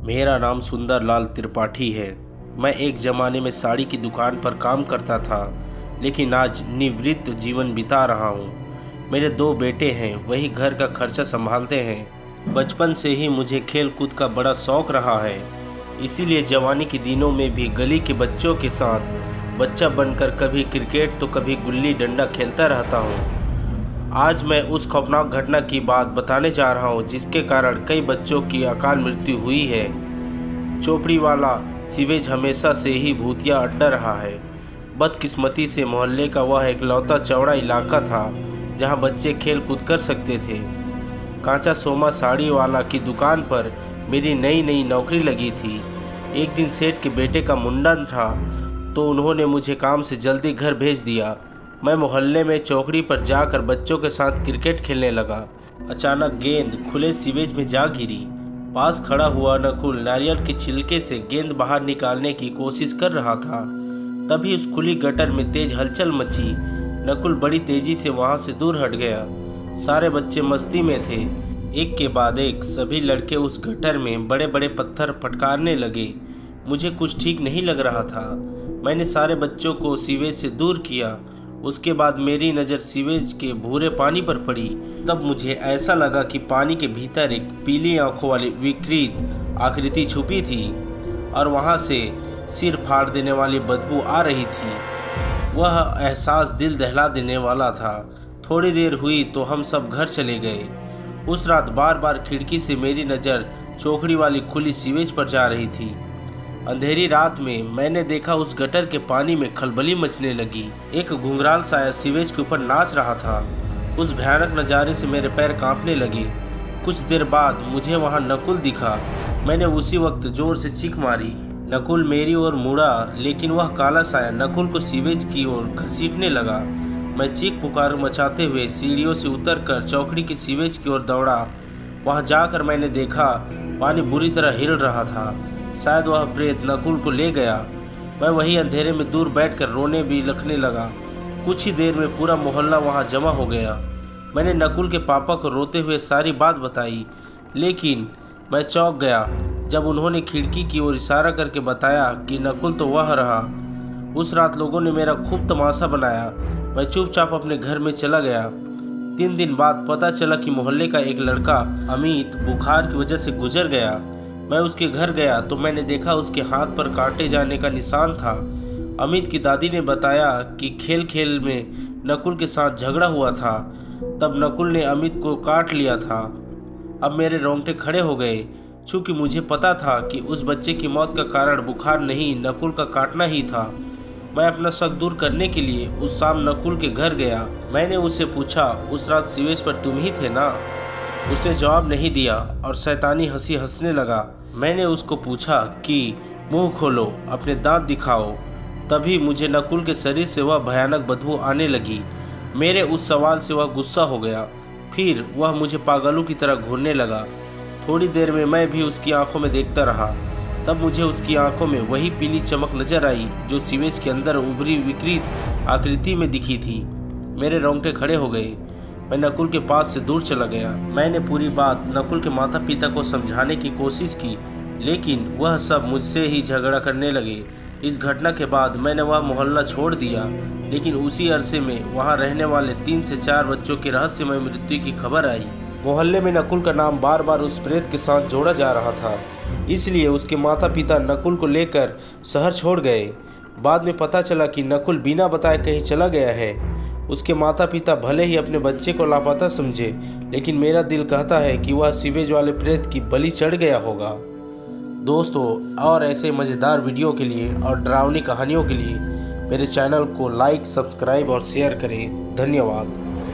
मेरा नाम सुंदर लाल त्रिपाठी है। मैं एक ज़माने में साड़ी की दुकान पर काम करता था, लेकिन आज निवृत्त जीवन बिता रहा हूँ। मेरे 2 बेटे हैं, वही घर का खर्चा संभालते हैं। बचपन से ही मुझे खेल कूद का बड़ा शौक़ रहा है, इसीलिए जवानी के दिनों में भी गली के बच्चों के साथ बच्चा बनकर कभी क्रिकेट तो कभी गुल्ली डंडा खेलता रहता हूँ। आज मैं उस खौफनाक घटना की बात बताने जा रहा हूँ जिसके कारण कई बच्चों की अकाल मृत्यु हुई है। चोपड़ी वाला सीवेज हमेशा से ही भूतिया अड्डा रहा है। बदकिस्मती से मोहल्ले का वह इकलौता चौड़ा इलाका था जहाँ बच्चे खेल कूद कर सकते थे। कांचा सोमा साड़ी वाला की दुकान पर मेरी नई नौकरी लगी थी। एक दिन सेठ के बेटे का मुंडन था तो उन्होंने मुझे काम से जल्दी घर भेज दिया। मैं मोहल्ले में चौकड़ी पर जाकर बच्चों के साथ क्रिकेट खेलने लगा। अचानक गेंद खुले सीवेज में जा गिरी। पास खड़ा हुआ नकुल नारियल के छिलके से गेंद बाहर निकालने की कोशिश कर रहा था। तभी उस खुली गटर में तेज हलचल मची। नकुल बड़ी तेजी से वहां से दूर हट गया। सारे बच्चे मस्ती में थे। एक के बाद एक सभी लड़के उस गटर में बड़े बड़े पत्थर फटकारने लगे। मुझे कुछ ठीक नहीं लग रहा था। मैंने सारे बच्चों को सीवेज से दूर किया। उसके बाद मेरी नज़र सीवेज के भूरे पानी पर पड़ी। तब मुझे ऐसा लगा कि पानी के भीतर एक पीली आंखों वाली विकृत आकृति छुपी थी और वहां से सिर फाड़ देने वाली बदबू आ रही थी। वह एहसास दिल दहला देने वाला था। थोड़ी देर हुई तो हम सब घर चले गए। उस रात बार बार खिड़की से मेरी नज़र चौकड़ी वाली खुली सीवेज पर जा रही थी। अंधेरी रात में मैंने देखा उस गटर के पानी में खलबली मचने लगी। एक घुंघराल साया सीवेज के ऊपर नाच रहा था। उस भयानक नज़ारे से मेरे पैर कांपने लगे। कुछ देर बाद मुझे वहां नकुल दिखा। मैंने उसी वक्त जोर से चीख मारी। नकुल मेरी ओर मुड़ा, लेकिन वह काला साया नकुल को सीवेज की ओर घसीटने लगा। मैं चीख पुकार मचाते हुए सीढ़ियों से उतरकर चौकड़ी की सीवेज की ओर दौड़ा। वहां जाकर मैंने देखा पानी बुरी तरह हिल रहा था। शायद वह प्रेत नकुल को ले गया। मैं वही अंधेरे में दूर बैठकर रोने भी लगने लगा। कुछ ही देर में पूरा मोहल्ला वहां जमा हो गया। मैंने नकुल के पापा को रोते हुए सारी बात बताई, लेकिन मैं चौंक गया जब उन्होंने खिड़की की ओर इशारा करके बताया कि नकुल तो वह रहा। उस रात लोगों ने मेरा खूब तमाशा बनाया। मैं चुपचाप अपने घर में चला गया। 3 दिन बाद पता चला कि मोहल्ले का एक लड़का अमित बुखार की वजह से गुजर गया। मैं उसके घर गया तो मैंने देखा उसके हाथ पर काटे जाने का निशान था। अमित की दादी ने बताया कि खेल खेल में नकुल के साथ झगड़ा हुआ था, तब नकुल ने अमित को काट लिया था। अब मेरे रोंगटे खड़े हो गए, चूँकि मुझे पता था कि उस बच्चे की मौत का कारण बुखार नहीं नकुल का काटना ही था। मैं अपना शक दूर करने के लिए उस शाम नकुल के घर गया। मैंने उससे पूछा, उस रात सीवेज पर तुम ही थे ना? उसने जवाब नहीं दिया और शैतानी हंसी हंसने लगा। मैंने उसको पूछा कि मुंह खोलो, अपने दांत दिखाओ। तभी मुझे नकुल के शरीर से वह भयानक बदबू आने लगी। मेरे उस सवाल से वह गुस्सा हो गया। फिर वह मुझे पागलों की तरह घूरने लगा। थोड़ी देर में मैं भी उसकी आंखों में देखता रहा। तब मुझे उसकी आंखों में वही पीली चमक नजर आई जो सीवेज के अंदर उभरी विकृत आकृति में दिखी थी। मेरे रोंगटे खड़े हो गए। मैं नकुल के पास से दूर चला गया। मैंने पूरी बात नकुल के माता पिता को समझाने की कोशिश की, लेकिन वह सब मुझसे ही झगड़ा करने लगे। इस घटना के बाद मैंने वह मोहल्ला छोड़ दिया, लेकिन उसी अरसे में वहां रहने वाले 3 से 4 बच्चों की रहस्यमय मृत्यु की खबर आई। मोहल्ले में नकुल का नाम बार बार उस प्रेत के साथ जोड़ा जा रहा था, इसलिए उसके माता पिता नकुल को लेकर शहर छोड़ गए। बाद में पता चला कि नकुल बिना बताए कहीं चला गया है। उसके माता पिता भले ही अपने बच्चे को लापता समझे, लेकिन मेरा दिल कहता है कि वह सीवेज वाले प्रेत की बलि चढ़ गया होगा। दोस्तों, और ऐसे मज़ेदार वीडियो के लिए और डरावनी कहानियों के लिए मेरे चैनल को लाइक, सब्सक्राइब और शेयर करें। धन्यवाद।